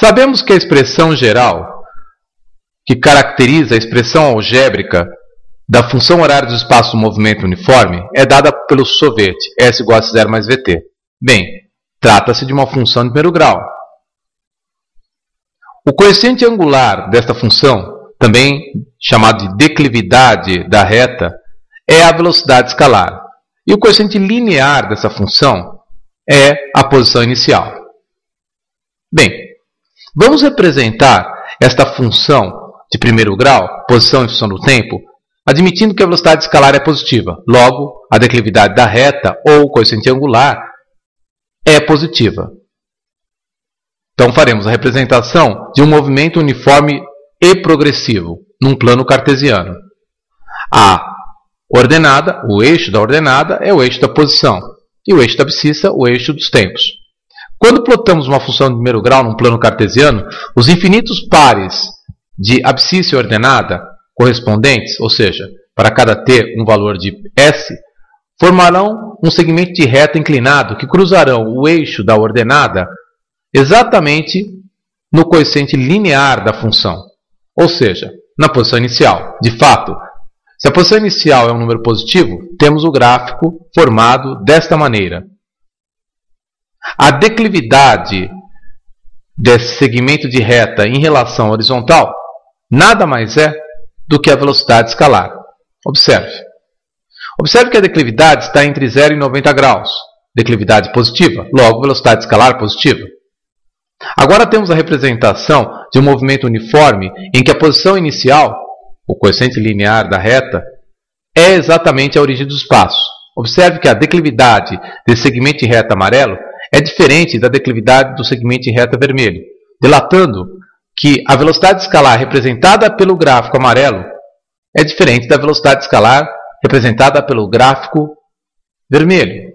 Sabemos que a expressão geral, que caracteriza a expressão algébrica da função horária do espaço do movimento uniforme, é dada pelo sorvete, S igual a S0 mais VT. Bem, trata-se de uma função de primeiro grau. O coeficiente angular desta função, também chamado de declividade da reta, é a velocidade escalar. E o coeficiente linear dessa função é a posição inicial. Bem, vamos representar esta função de primeiro grau, posição em função do tempo, admitindo que a velocidade escalar é positiva. Logo, a declividade da reta ou o coeficiente angular é positiva. Então, faremos a representação de um movimento uniforme e progressivo num plano cartesiano. A ordenada, o eixo da ordenada, é o eixo da posição. E o eixo da abscissa, o eixo dos tempos. Quando plotamos uma função de primeiro grau num plano cartesiano, os infinitos pares de abscissa e ordenada correspondentes, ou seja, para cada t um valor de s, formarão um segmento de reta inclinado que cruzarão o eixo da ordenada exatamente no coeficiente linear da função, ou seja, na posição inicial. De fato, se a posição inicial é um número positivo, temos o gráfico formado desta maneira. A declividade desse segmento de reta em relação à horizontal nada mais é do que a velocidade escalar. Observe. Observe que a declividade está entre 0 e 90 graus. Declividade positiva, logo velocidade escalar positiva. Agora temos a representação de um movimento uniforme em que a posição inicial, o coeficiente linear da reta, é exatamente a origem do espaço. Observe que a declividade desse segmento de reta amarelo é diferente da declividade do segmento de reta vermelho, delatando que a velocidade escalar representada pelo gráfico amarelo é diferente da velocidade escalar representada pelo gráfico vermelho.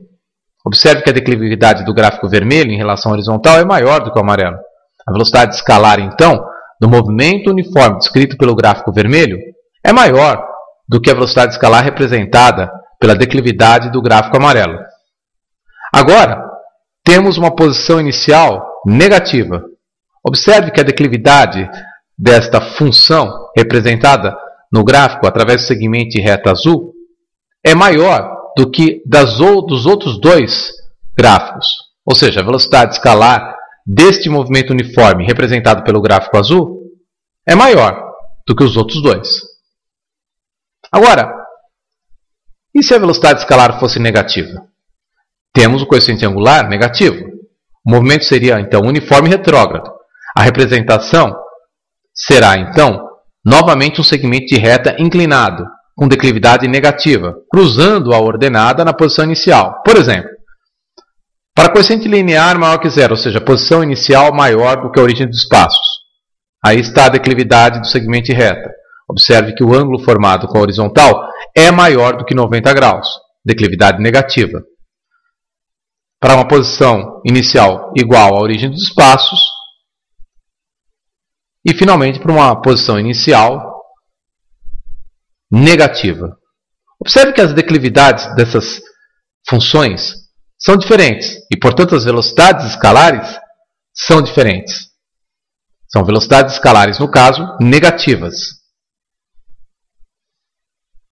Observe que a declividade do gráfico vermelho em relação à horizontal é maior do que o amarelo. A velocidade escalar, então, do movimento uniforme descrito pelo gráfico vermelho é maior do que a velocidade escalar representada pela declividade do gráfico amarelo. Agora, temos uma posição inicial negativa. Observe que a declividade desta função representada no gráfico através do segmento de reta azul é maior do que dos outros dois gráficos. Ou seja, a velocidade escalar deste movimento uniforme representado pelo gráfico azul é maior do que os outros dois. Agora, e se a velocidade escalar fosse negativa? Temos o coeficiente angular negativo. O movimento seria, então, uniforme retrógrado. A representação será, então, novamente um segmento de reta inclinado, com declividade negativa, cruzando a ordenada na posição inicial. Por exemplo, para coeficiente linear maior que zero, ou seja, a posição inicial maior do que a origem dos espaços. Aí está a declividade do segmento de reta. Observe que o ângulo formado com a horizontal é maior do que 90 graus, declividade negativa. Para uma posição inicial igual à origem dos espaços. E, finalmente, para uma posição inicial negativa. Observe que as declividades dessas funções são diferentes e, portanto, as velocidades escalares são diferentes. São velocidades escalares, no caso, negativas.